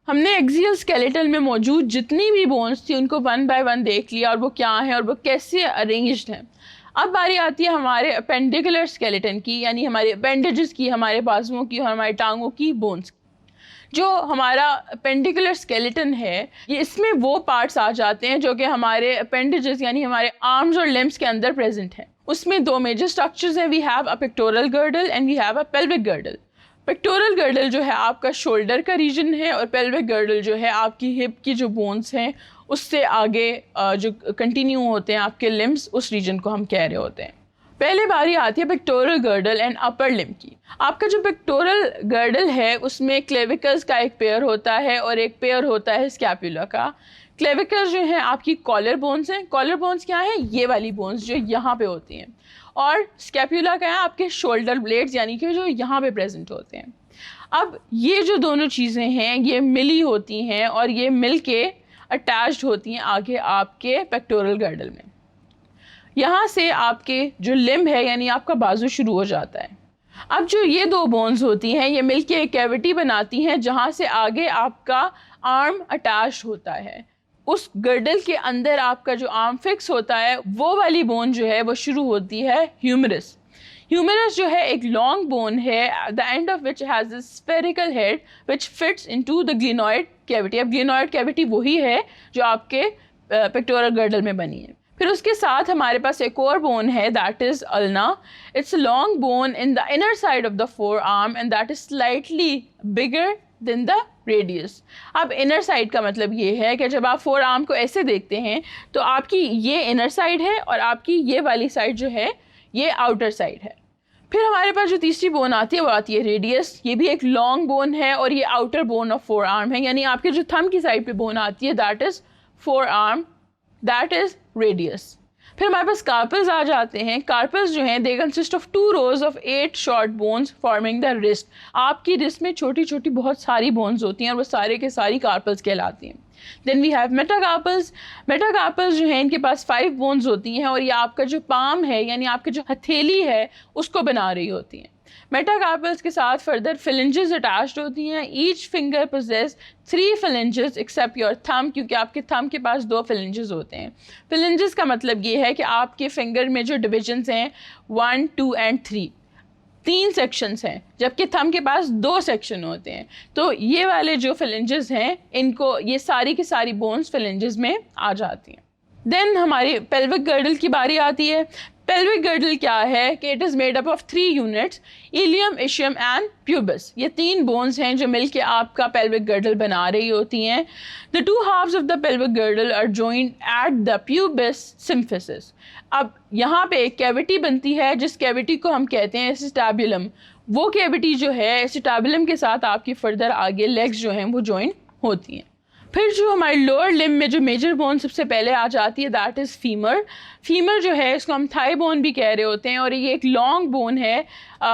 हमने axial skeleton में मौजूद जितनी भी बोन्स थी उनको वन बाय वन देख लिया और वो क्या हैं और वो कैसे अरेंज्ड हैं। अब बारी आती है हमारे अपेंडिकुलर स्केलेटन की, यानी हमारे अपेंडेजेस की, हमारे बाजुओं की और हमारे टांगों की बोन्स। जो हमारा अपेंडिकुलर स्केलेटन है ये इसमें वो पार्ट्स आ जाते हैं जो कि हमारे अपेंडेजेस यानी हमारे आर्म्स और लिम्स के अंदर प्रेजेंट हैं। उसमें दो मेजर स्ट्रक्चर्स हैं, we have a pectoral girdle and we have a pelvic girdle. Pectoral girdle जो है आपका शोल्डर का रीजन है और पेल्विक गर्डल जो है आपकी हिप की जो बोन्स हैं उससे आगे जो कंटिन्यू होते हैं आपके लिम्स, उस रीजन को हम कह रहे होते हैं। पहले बारी आती है पेक्टोरल गर्डल एंड अपर लिम की। आपका जो पेक्टोरल गर्डल है उसमें क्लेविकल्स का एक पेयर होता है और एक पेयर होता है स्कैपुला का। क्लेविकल्स जो है आपकी कॉलर बोन्स हैं। कॉलर बोन्स क्या है? ये वाली बोन्स जो यहाँ पे होती हैं। और स्कैपुला क्या है? आपके शोल्डर ब्लेड्स यानी कि जो यहाँ पे प्रेजेंट होते हैं। अब ये जो दोनों चीज़ें हैं ये मिली होती हैं और ये मिल के अटैच्ड होती हैं आगे आपके पेक्टोरल गर्डल में। यहाँ से आपके जो लिम्ब है यानी आपका बाजू शुरू हो जाता है। अब जो ये दो बोन्स होती हैं ये मिलके एक कैविटी बनाती हैं जहाँ से आगे आपका आर्म अटैच होता है। उस गर्डल के अंदर आपका जो आर्म फिक्स होता है वो वाली बोन जो है वो शुरू होती है ह्यूमरस। ह्यूमरस जो है एक लॉन्ग बोन है, the end of which has a spherical head which fits into the glenoid cavity. अब ग्लिनॉइड कैविटी वही है जो आपके पेक्टोरल गर्डल में बनी है। फिर उसके साथ हमारे पास एक और बोन है, that is ulna. It's a long bone in the inner side of the four arm and that is slightly bigger than the radius. अब इनर साइड का मतलब ये है कि जब आप फोर आर्म को ऐसे देखते हैं तो आपकी ये इनर साइड है और आपकी ये वाली साइड जो है ये आउटर साइड है। फिर हमारे पास जो तीसरी बोन आती है वो आती है रेडियस। ये भी एक लॉन्ग बोन है और ये outer bone of four arm है, यानी आपके जो थंब की साइड पे बोन आती है that is four arm, that is radius. फिर हमारे पास कार्पल्स आ जाते हैं। कार्पल्स जो हैं they consist of 2 rows of 8 short bones forming the wrist. आपकी रिस्ट में छोटी छोटी बहुत सारी बोन्स होती हैं और वो सारे के सारी कार्पल्स कहलाती हैं। Then we have metacarpals. Metacarpals जो हैं इनके पास 5 बोन्स होती हैं और ये आपका जो पाम है यानी आपकी जो हथेली है उसको बना रही होती हैं। मेटाकार्पल्स के साथ फर्दर फिलेंजेस अटैच्ड होती हैं। Each finger possess 3 phalanges except your thumb, क्योंकि आपके थंब के पास 2 फिलेंजेस होते हैं। फिलेंजेस का मतलब ये है कि आपके फिंगर में जो डिविजन्स हैं 1, 2 एंड 3 सेक्शंस हैं, जबकि थंब के पास 2 सेक्शन होते हैं। तो ये वाले जो फिलेंजेस हैं इनको ये सारी की सारी बोन्स फिलेंजेस में आ जाती हैं। देन हमारी पेल्विक गर्डल की बारी आती है। पेल्विक गर्डल क्या है कि it is made up of 3 units, ilium, ischium and pubis. ये 3 बोन्स हैं जो मिलके आपका पेल्विक गर्डल बना रही होती हैं। The 2 halves of the pelvic girdle are joined at the pubis symphysis. अब यहाँ पे एक कैविटी बनती है जिस कैविटी को हम कहते हैं एसिटाबुलम। वो कैविटी जो है एसिटाबुलम के साथ आपकी फर्दर आगे लेग्स जो हैं वो जॉइन होती हैं। फिर जो हमारे लोअर लिम में जो मेजर बोन सबसे पहले आ जाती है दैट इज़ फीमर। फीमर जो है इसको हम थाई बोन भी कह रहे होते हैं और ये एक लॉन्ग बोन है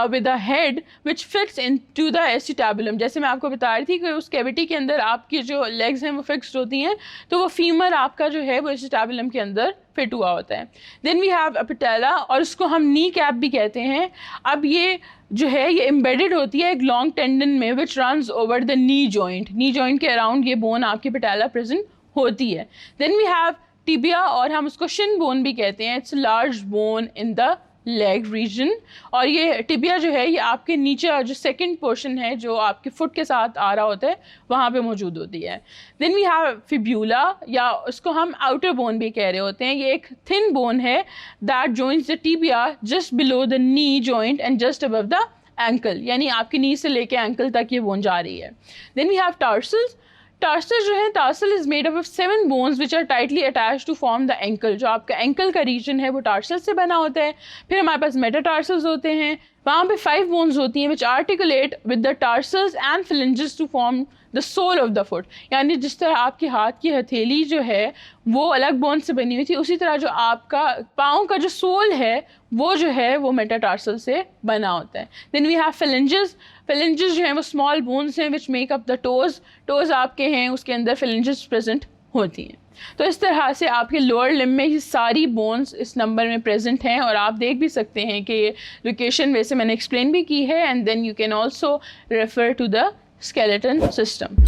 with a head which fits into the acetabulum. जैसे मैं आपको बता रही थी कि उस कैविटी के अंदर आपकी जो लेग्स हैं वो फिक्स्ड होती हैं, तो वो फीमर आपका जो है वो एसिटाबुलम के अंदर फिट हुआ होता है। Then we have a patella और उसको हम नी कैप भी कहते हैं। अब ये जो है ये एम्बेडेड होती है एक लॉन्ग टेंडन में विच runs over the knee joint. Knee joint के अराउंड ये बोन आपकी पैटेला प्रेजेंट होती है। देन वी हैव टिबिया और हम उसको शिन बोन भी कहते हैं। It's large bone in the leg region और ये टिबिया जो है ये आपके नीचे जो सेकंड पोर्शन है जो आपके फुट के साथ आ रहा होता है वहाँ पे मौजूद होती है। देन वी हैव फिब्यूला या उसको हम आउटर बोन भी कह रहे होते हैं। ये एक थिन बोन है that joints the tibia just below the knee joint and just above the ankle, यानी आपकी नी से लेके एंकल तक ये बोन जा रही है। Then we have tarsals. Tarsal जो है tarsal is made up of 7 bones which are tightly attach to form the ankle. जो आपका एंकल का रीजन है वो टार्सल से बना होता है। फिर हमारे पास मेटाटार्सल्स होते हैं, वहाँ पे 5 बोन्स होती हैं which articulate with the tarsals and phalanges to form the sole of the foot. यानी जिस तरह आपके हाथ की हथेली जो है वो अलग बोन से बनी हुई थी, उसी तरह जो आपका पाँव का जो सोल है वो जो है वो मेटाटार्सल से बना होता है। Then we have phalanges. Phalanges जो हैं वो स्मॉल बोन्स हैं which make up the toes. Toes आपके हैं उसके अंदर फिलेंजेस प्रेजेंट होती हैं। तो इस तरह से आपके लोअर लिम में ये सारी बोन्स इस नंबर में प्रेजेंट हैं और आप देख भी सकते हैं कि ये लोकेशन वैसे मैंने एक्सप्लेन भी की है and then you can also refer to the skeleton system।